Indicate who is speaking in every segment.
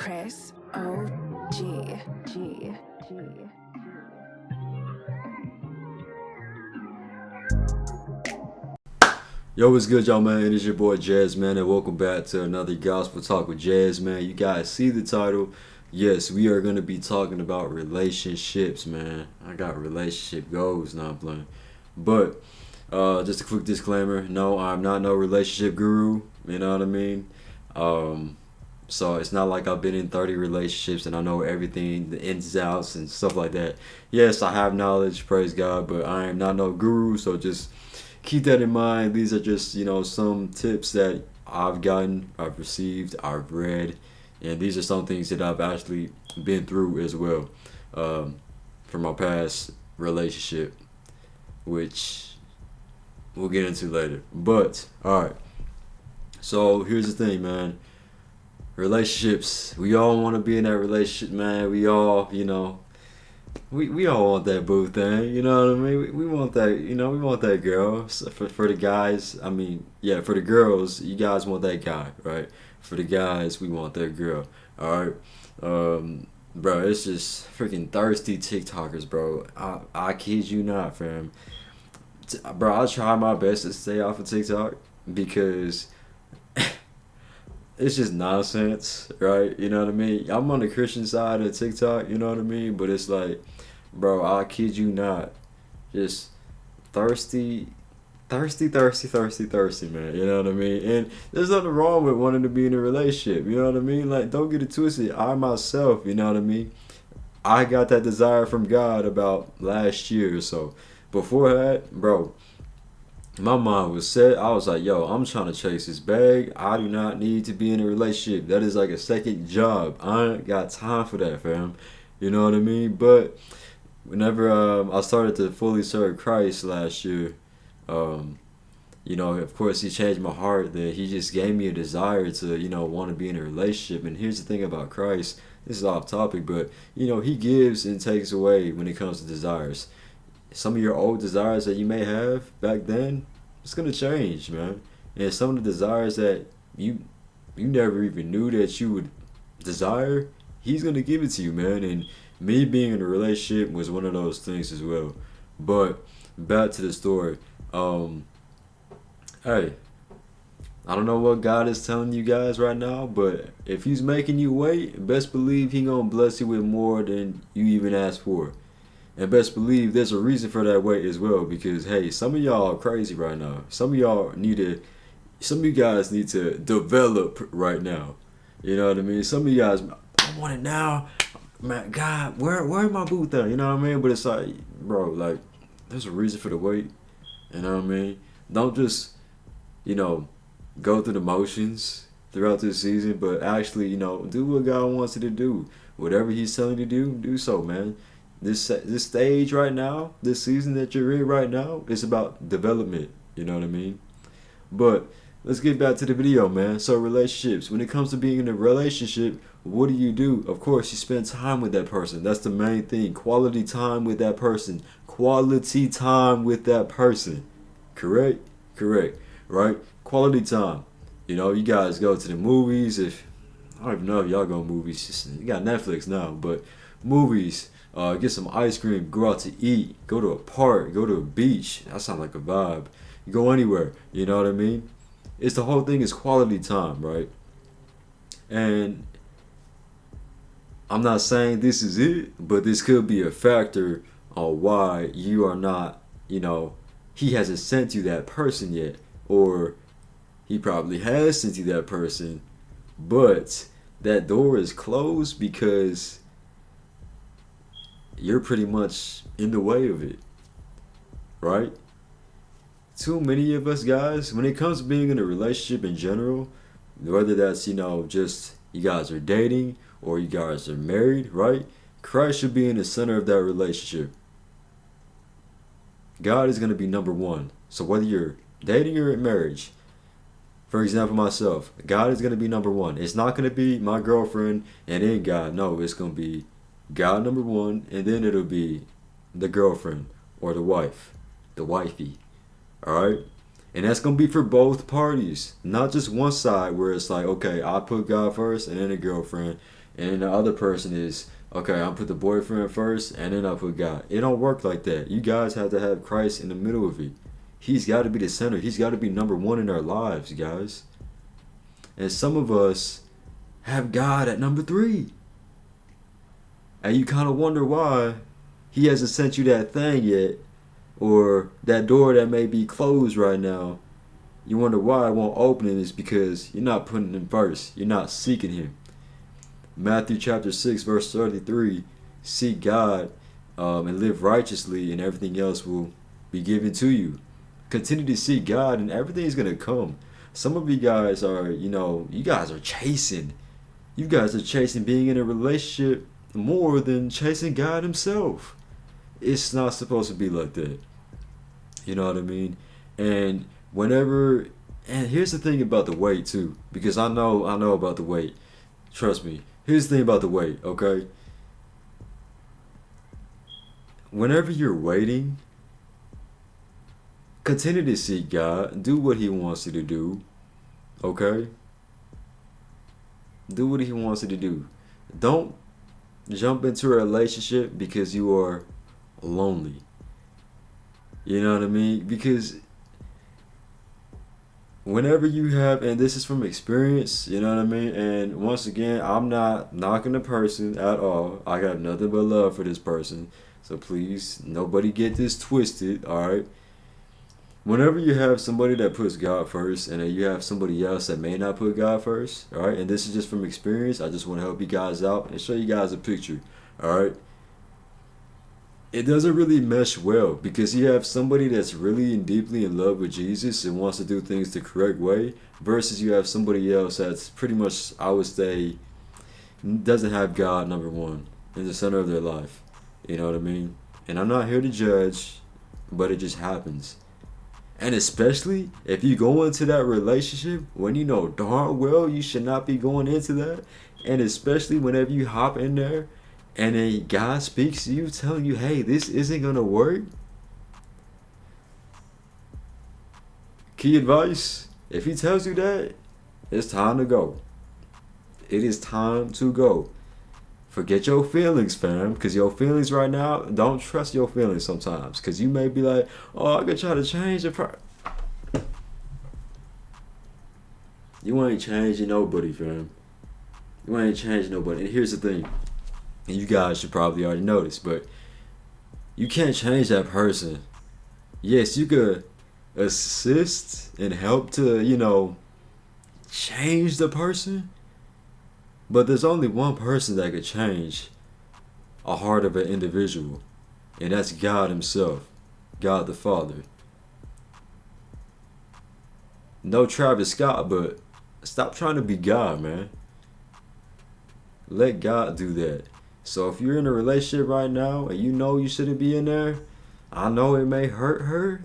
Speaker 1: Chris OG. G.
Speaker 2: Yo, what's good, y'all, man? It is your boy Jazz, man, and welcome back to another Gospel Talk with Jazz, man. You guys see the title. Yes, we are going to be talking about relationships, man. I got relationship goals, now I'm playing. But, just a quick disclaimer. No, I'm not no relationship guru, you know what I mean? So it's not like I've been in 30 relationships and I know everything, the ins and outs and stuff like that. Yes, I have knowledge, praise God, but I am not no guru, so just keep that in mind. These are just, some tips that I've gotten, I've received, I've read, and these are some things that I've actually been through as well, from my past relationship, which we'll get into later. But, alright, so here's the thing, man. Relationships, we all want to be in that relationship, man. We all, we all want that boo thing, you know what I mean? We want that, we want that girl. So for the guys, I mean, yeah, for the girls, you guys want that guy, right? For the guys, we want that girl, all right? Bro, it's just freaking thirsty TikTokers, bro. I kid you not, fam. Bro, I try my best to stay off of TikTok because it's just nonsense, right? You know what I mean? I'm on the Christian side of TikTok, you know what I mean? But it's like, bro, I kid you not, just thirsty, thirsty, man. You know what I mean? And there's nothing wrong with wanting to be in a relationship, you know what I mean? Like, don't get it twisted. I myself, you know what I mean? I got that desire from God about last year or so. Before that, bro, my mind was set. I was like, yo, I'm trying to chase this bag. I do not need to be in a relationship. That is like a second job. I ain't got time for that, fam. You know what I mean? But whenever I started to fully serve Christ last year, of course, he changed my heart. That he just gave me a desire to, want to be in a relationship. And here's the thing about Christ. This is off topic, but, he gives and takes away when it comes to desires. Some of your old desires that you may have back then, it's gonna change, man. And some of the desires that you never even knew that you would desire, he's gonna give it to you, man. And me being in a relationship was one of those things as well. But back to the story. Hey, I don't know what God is telling you guys right now, but if he's making you wait, best believe he gonna bless you with more than you even asked for. And best believe there's a reason for that wait as well, because hey, some of y'all are crazy right now. Some of you guys need to develop right now. You know what I mean? Some of you guys, I want it now. Man, God, where my booth at? You know what I mean? But it's like, bro, like, there's a reason for the wait. You know what I mean? Don't just, go through the motions throughout this season, but actually, do what God wants you to do. Whatever he's telling you to do so, man. This stage right now, this season that you're in right now, it's about development. You know what I mean? But let's get back to the video, man. So relationships. When it comes to being in a relationship, what do? Of course, you spend time with that person. That's the main thing. Quality time with that person. Quality time with that person. Correct? Correct. Right? Quality time. You guys go to the movies. I don't even know if y'all go to movies. You got Netflix now, but movies. Get some ice cream, go out to eat, go to a park, go to a beach. That sounds like a vibe. Go anywhere, you know what I mean? It's the whole thing is quality time, right? And I'm not saying this is it, but this could be a factor on why you are not, he hasn't sent you that person yet. Or he probably has sent you that person, but that door is closed because you're pretty much in the way of it, right? Too many of us guys, when it comes to being in a relationship in general, whether that's, just you guys are dating or you guys are married, right? Christ should be in the center of that relationship. God is going to be number one. So whether you're dating or in marriage, for example, myself, God is going to be number one. It's not going to be my girlfriend and then God. No, it's going to be God number one, and then it'll be the girlfriend or the wife, the wifey. Alright? And that's going to be for both parties, not just one side where it's like, okay, I put God first and then the girlfriend, and the other person is, okay, I'll put the boyfriend first and then I'll put God. It don't work like that. You guys have to have Christ in the middle of it. He's got to be the center. He's got to be number one in our lives, guys. And some of us have God at number three. And you kind of wonder why he hasn't sent you that thing yet, or that door that may be closed right now. You wonder why it won't open it is because you're not putting him first. You're not seeking him. Matthew chapter 6 verse 33, seek God and live righteously and everything else will be given to you. Continue to seek God and everything's going to come. Some of you guys are, you guys are chasing. You guys are chasing being in a relationship more than chasing God himself. It's not supposed to be like that. You know what I mean? And here's the thing about the wait too, because I know about the wait. Trust me. Here's the thing about the wait, okay? Whenever you're waiting, continue to seek God. Do what he wants you to do, okay? Do what he wants you to do. Don't jump into a relationship because you are lonely. You know what I mean? Because whenever you have, and this is from experience, you know what I mean? And once again, I'm not knocking the person at all. I got nothing but love for this person. So please, nobody get this twisted, alright? Whenever you have somebody that puts God first and then you have somebody else that may not put God first, alright? And this is just from experience. I just want to help you guys out and show you guys a picture, alright? It doesn't really mesh well because you have somebody that's really and deeply in love with Jesus and wants to do things the correct way versus you have somebody else that's pretty much, I would say, doesn't have God number one in the center of their life. You know what I mean? And I'm not here to judge, but it just happens. And especially if you go into that relationship when you know darn well you should not be going into that, and especially whenever you hop in there and then God speaks to you telling you, hey, this isn't going to work. Key advice, if he tells you that, it's time to go. It is time to go. Forget your feelings, fam, because your feelings right now, don't trust your feelings sometimes, because you may be like, oh, I could try to change it. You ain't changing nobody, fam. You ain't changing nobody. And here's the thing, and you guys should probably already know this, but you can't change that person. Yes, you could assist and help to, change the person, but there's only one person that could change a heart of an individual, and that's God himself, God the Father. No Travis Scott, but stop trying to be God, man. Let God do that. So if you're in a relationship right now and you know you shouldn't be in there, I know it may hurt her.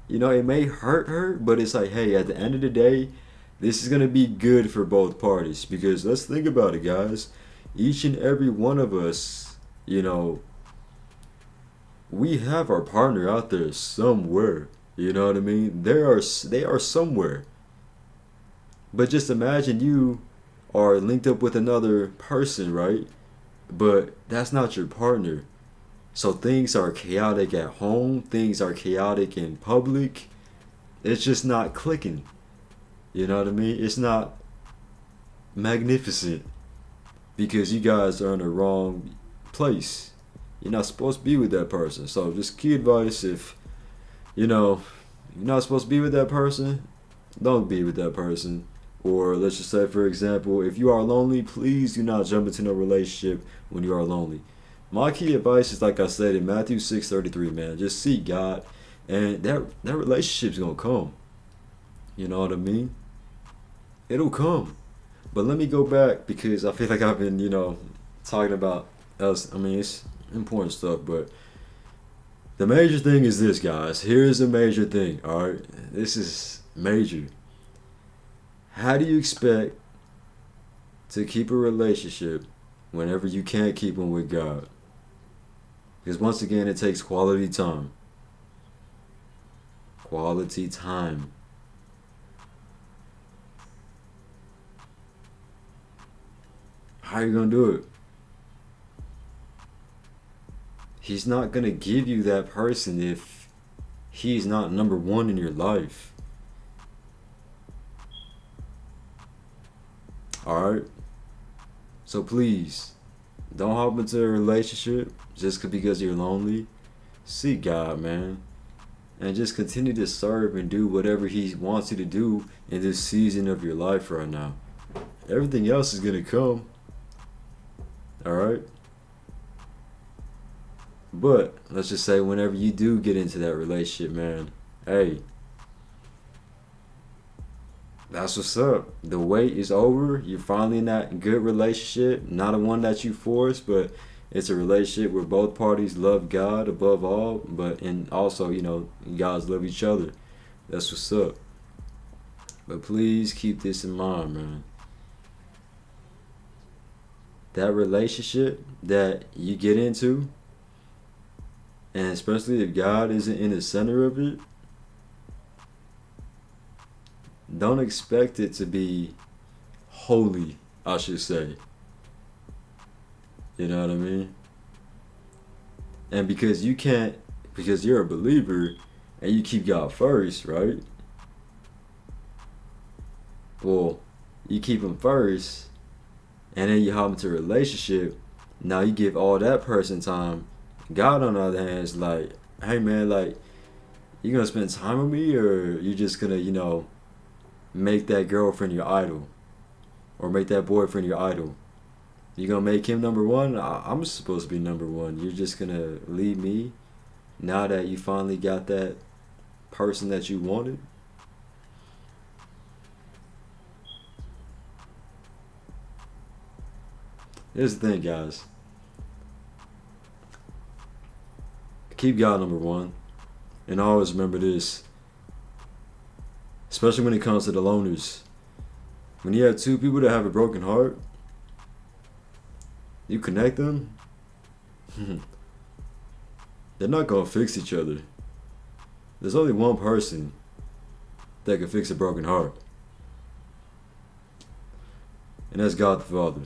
Speaker 2: It may hurt her, but it's like, hey, at the end of the day, this is going to be good for both parties. Because let's think about it, guys. Each and every one of us, we have our partner out there somewhere. You know what I mean? They are somewhere. But just imagine you are linked up with another person, right? But that's not your partner. So things are chaotic at home. Things are chaotic in public. It's just not clicking. You know what I mean? It's not magnificent because you guys are in the wrong place. You're not supposed to be with that person. So just key advice, if you're not supposed to be with that person, don't be with that person. Or let's just say, for example, if you are lonely, please do not jump into no relationship when you are lonely. My key advice is, like I said in Matthew 6:33, man, just seek God and that relationship's gonna come. You know what I mean? It'll come. But let me go back because I feel like I've been, talking about else. I mean, it's important stuff, but the major thing is this, guys. Here's the major thing, alright? This is major. How do you expect to keep a relationship whenever you can't keep one with God? Because once again, it takes quality time. Quality time. How are you gonna do it? He's not gonna give you that person if he's not number one in your life. Alright? So please, don't hop into a relationship just because you're lonely. Seek God, man. And just continue to serve and do whatever He wants you to do in this season of your life right now. Everything else is gonna come. Alright? But let's just say whenever you do get into that relationship, man, hey, that's what's up. The wait is over. You're finally in that good relationship. Not a one that you force, but it's a relationship where both parties love God above all, but and also, you know, you guys love each other. That's what's up. But please keep this in mind, man. That relationship that you get into, and especially if God isn't in the center of it, don't expect it to be holy, I should say. You know what I mean? And because you can't, because you're a believer and you keep God first, right? Well, you keep Him first, and then you hop into a relationship. Now you give all that person time. God, on the other hand, is like, hey man, like, you gonna spend time with me, or you just gonna, you know, make that girlfriend your idol, or make that boyfriend your idol? You gonna make him number one? I'm supposed to be number one. You're just gonna leave me now that you finally got that person that you wanted? Here's the thing, guys. Keep God number one. And always remember this. Especially when it comes to the loners. When you have two people that have a broken heart, you connect them, they're not gonna fix each other. There's only one person that can fix a broken heart. And that's God the Father.